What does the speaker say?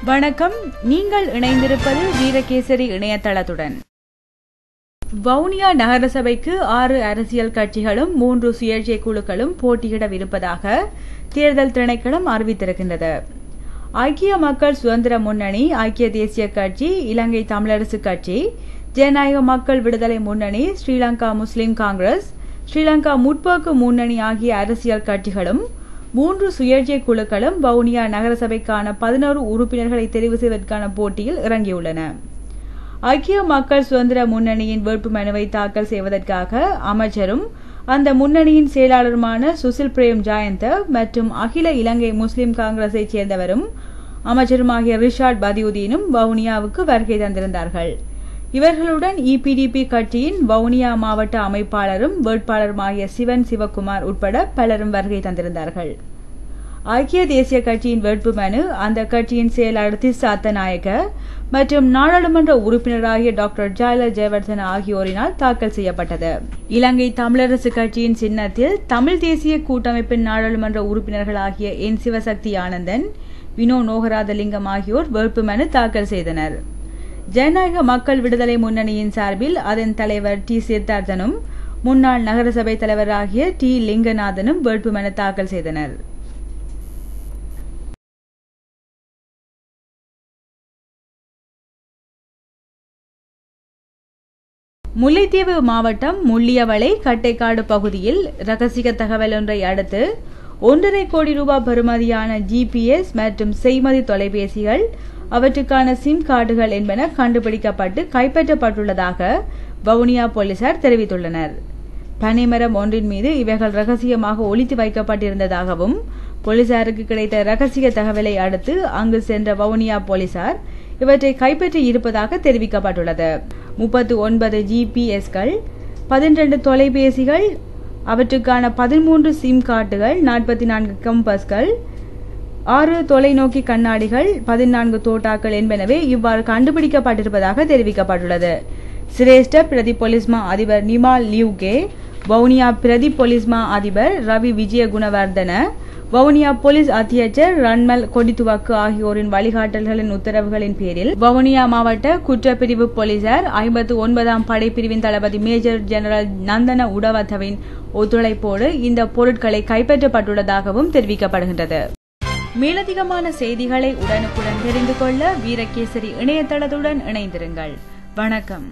வணக்கம். நீங்கள் இணைந்திருப்பது வீரகேசரி இணையதளத்துடன். வவுனியா நகரசபைக்கு 6 அரசியல் கட்சிகளும் 3 சுயேட்சை குழுக்களும் போட்டியிடவிருப்பதாக தேர்தல் திணைக்களம் அறிவித்திருக்கின்றது. ஐக்கிய மக்கள் சுதந்திர முன்னணி, ஐக்கிய தேசிய கட்சி, இலங்கை தமிழரசு கட்சி, ஜனநாயக மக்கள் விடுதலை முன்னணி, ஸ்ரீலங்கா முஸ்லிம் காங்கிரஸ், ஸ்ரீலங்கா முற்போக்கு முன்னணி ஆகிய அரசியல் கட்சிகளும் 3 சுயேட்சை குழுக்களும் வவுனியா நகரசபைக்கான 11 உறுப்பினர்களை தெரிவு செய்வதற்கான போட்டியில் இறங்கியுள்ளன. ஐக்கிய மக்கள் சுதந்திர முன்னணியின் வேட்புமனுவை தாக்கல் செய்வதற்காக அமைச்சரும் அந்த முன்னணியின் செயலாளருமான சுசில் பிரேம் ஜயந்த மற்றும் அகில இலங்கை முஸ்லிம் காங்கிரஸைச் சேர்ந்தவரும் அமைச்சருமாகிய ரிஷாட் பதியுதீனும் வவுனியாவுக்கு வருகை தந்திருந்தார்கள். இவர்களுடன் இபிடிபி கட்சியின் வவுனியா மாவட்ட அமைப்பாளரும் வேட்பாளருமாகிய சிவன் சிவகுமார் உட்பட பலரும் வருகை தந்திருந்தார்கள். ஐக்கிய தேசிய கட்சியின் வேட்புமனு அந்த கட்சியின் செயலாளர் திஸ்ஸா அத்தநாயக்க மற்றும் நாடாளுமன்ற உறுப்பினராகிய டாக்டர் ஜாய்ல ஜெயவர்தன ஆகியோரினால் தாக்கல் செய்யப்பட்டது. இலங்கை தமிழரசு கட்சியின் சின்னத்தில் தமிழ் தேசிய கூட்டமைப்பின் நாடாளுமன்ற உறுப்பினர்களாகிய என் சிவசக்தி ஆனந்தன், வினோ நோகராதலிங்கம் ஆகியோர் வேட்புமனு தாக்கல் செய்தனர். ஜனநாயக மக்கள் விடுதலை முன்னணியின் சார்பில் அதன் தலைவர் டி சித்தார்த்தனும் முன்னாள் நகரசபை தலைவராகிய டி லிங்கநாதனும் வேட்புமனு தாக்கல் செய்தனர். முல்லைத்தீவு மாவட்டம் முள்ளியவளை கட்டைக்காடு பகுதியில் ரகசிய தகவல் ஒன்றை அடுத்து 1.5 கோடி ரூபாய் பெறுமதியான ஜிபிஎஸ் மற்றும் செய்மதி தொலைபேசிகள், அவற்றுக்கான சிம் கார்டுகள் என்பன கண்டுபிடிக்கப்பட்டு கைப்பற்றப்பட்டுள்ளதாக வவுனியா போலீசார் தெரிவித்துள்ளனர். பனைமரம் ஒன்றின் மீது இவைகள் ரகசியமாக ஒளித்து வைக்கப்பட்டிருந்ததாகவும் போலீசாருக்கு கிடைத்த ரகசிய தகவலை அடுத்து அங்கு சென்ற வவுனியா போலீசார் இவற்றை கைப்பற்றி இருப்பதாக தெரிவிக்கப்பட்டுள்ளது. 39 ஜிபிஎஸ்கள், 12 தொலைபேசிகள், அவற்றுக்கான 13 சிம் கார்டுகள், 44 கம்பஸ்கள், 6 தொலைநோக்கி கண்ணாடிகள், 14 தோட்டாக்கள் என்பனவே இவ்வாறு கண்டுபிடிக்கப்பட்டிருப்பதாக தெரிவிக்கப்பட்டுள்ளது. சிரேஷ்ட பிரதி போலீஸ்மா அதிபர் நிமால் லியூகே, வவுனியா பிரதி போலீஸ்மா அதிபர் ரவி விஜய குணவர்தன, வவுனியா போலீஸ் அத்தியட்சர் ரன்மல் கொடித்துவக்கு ஆகியோரின் வழிகாட்டல்களின் உத்தரவுகளின் பேரில் வவுனியா மாவட்ட குற்றப்பிரிவு போலீசார் 59ஆம் படைப்பிரிவின் தளபதி மேஜர் ஜெனரல் நந்தன உடவத்தவின் ஒத்துழைப்போடு இந்த பொருட்களை கைப்பற்றப்பட்டுள்ளதாகவும் தெரிவிக்கப்படுகின்றது. மேலதிகமான செய்திகளை உடனுக்குடன் தெரிந்து கொள்ள வீரகேசரி இணையதளத்துடன் இணைந்திருங்கள். வணக்கம்.